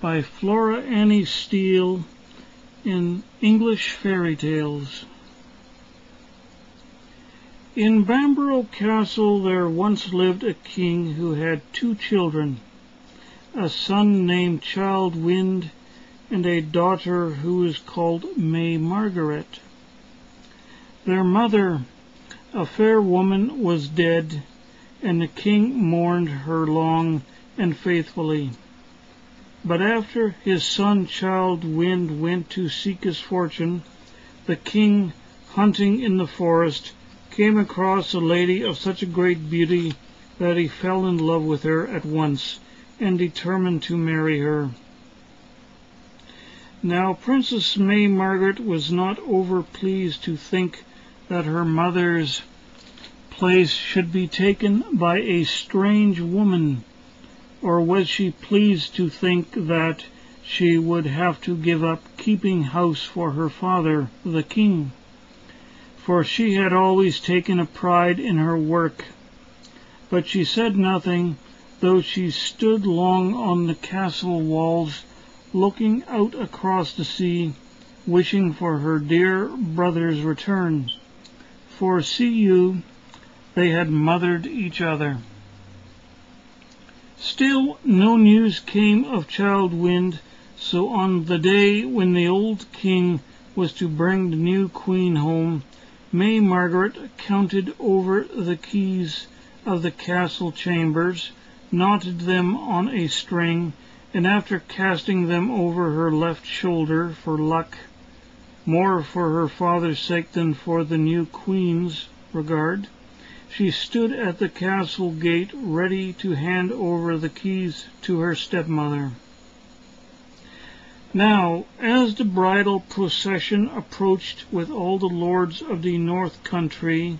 by Flora Annie Steele in English Fairy Tales. In Bamborough Castle there once lived a king who had 2 children, a son named Child Wind and a daughter who was called May Margaret. Their mother, a fair woman, was dead, and the king mourned her long and faithfully. But after his son Child Wind went to seek his fortune, the king, hunting in the forest, came across a lady of such a great beauty that he fell in love with her at once and determined to marry her. Now Princess May Margaret was not over pleased to think that her mother's place should be taken by a strange woman, or was she pleased to think that she would have to give up keeping house for her father, the king? For she had always taken a pride in her work. But she said nothing, though she stood long on the castle walls, looking out across the sea, wishing for her dear brother's return. For see you, they had mothered each other. Still no news came of Child Wind, so on the day when the old king was to bring the new queen home, May Margaret counted over the keys of the castle chambers, knotted them on a string, and after casting them over her left shoulder for luck, more for her father's sake than for the new queen's regard, she stood at the castle gate ready to hand over the keys to her stepmother. Now, as the bridal procession approached with all the lords of the north country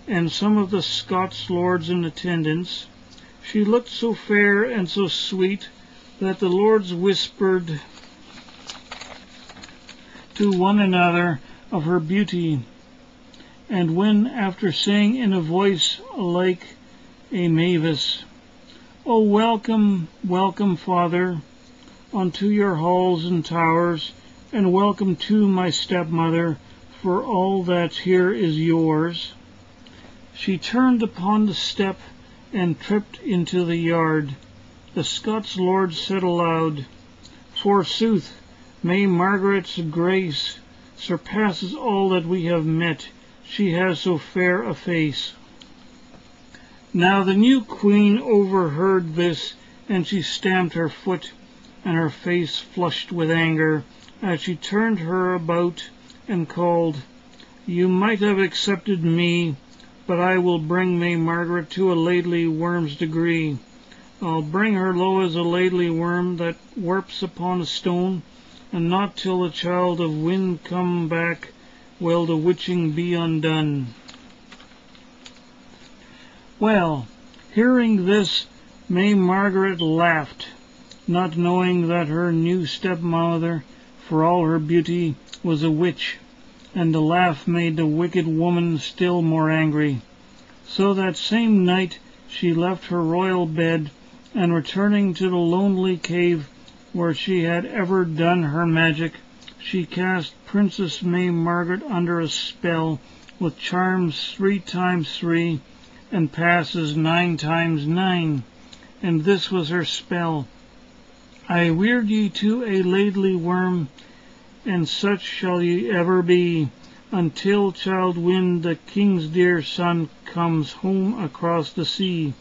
and some of the Scots lords in attendance, she looked so fair and so sweet that the lords whispered to one another of her beauty. And when, after saying in a voice like a mavis, "Oh, welcome, welcome, father, unto your halls and towers, and welcome to my stepmother, for all that here is yours," she turned upon the step and tripped into the yard. The Scots lords said aloud, "Forsooth, May Margaret's grace surpasses all that we have met. She has so fair a face." Now the new queen overheard this, and she stamped her foot, and her face flushed with anger, as she turned her about and called, "You might have accepted me, but I will bring May Margaret to a ladly worm's degree. I'll bring her low as a ladly worm that warps upon a stone, and not till the Child of Wind come back will the witching be undone." Well, hearing this, May Margaret laughed, not knowing that her new stepmother, for all her beauty, was a witch, and the laugh made the wicked woman still more angry. So that same night she left her royal bed, and returning to the lonely cave where she had ever done her magic, she cast Princess May Margaret under a spell with charms 3 times 3 and passes 9 times 9. And this was her spell: "I weird ye to a ladly worm, and such shall ye ever be, until Child Wind, the king's dear son, comes home across the sea.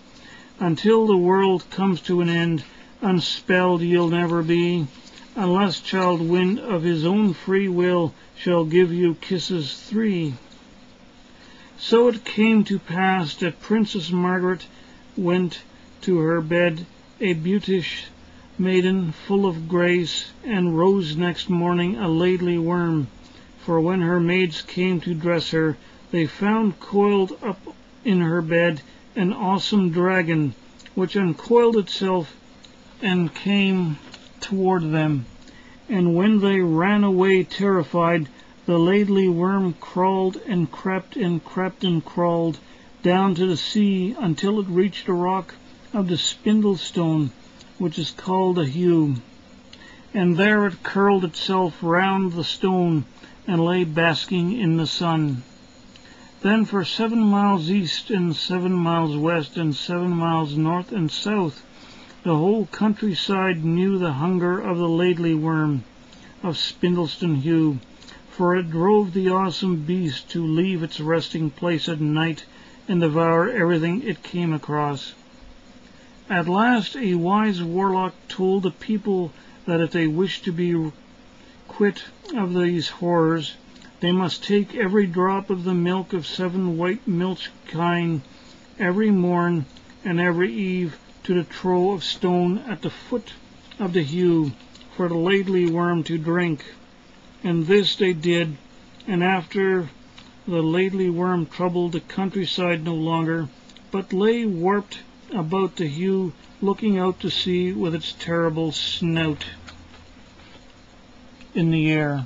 Until the world comes to an end, unspelled ye'll never be, unless Child Wind of his own free will shall give you kisses 3. So it came to pass that Princess Margaret went to her bed a beauteous maiden full of grace, and rose next morning a ladly worm. For when her maids came to dress her, they found coiled up in her bed an awesome dragon, which uncoiled itself and came toward them. And when they ran away terrified, the ladly worm crawled and crept and crept and crawled down to the sea until it reached a rock of the spindle stone, which is called a hew, and there it curled itself round the stone and lay basking in the sun. Then for 7 miles east and 7 miles west and 7 miles north and south, the whole countryside knew the hunger of the Laidly Worm of Spindleston Heugh, for it drove the awesome beast to leave its resting place at night and devour everything it came across. At last a wise warlock told the people that if they wished to be quit of these horrors, they must take every drop of the milk of 7 white milch kine every morn and every eve to the trough of stone at the foot of the heugh for the Laidly Worm to drink. And this they did, and after the Laidly Worm troubled the countryside no longer, but lay warped about the heugh, looking out to sea with its terrible snout in the air.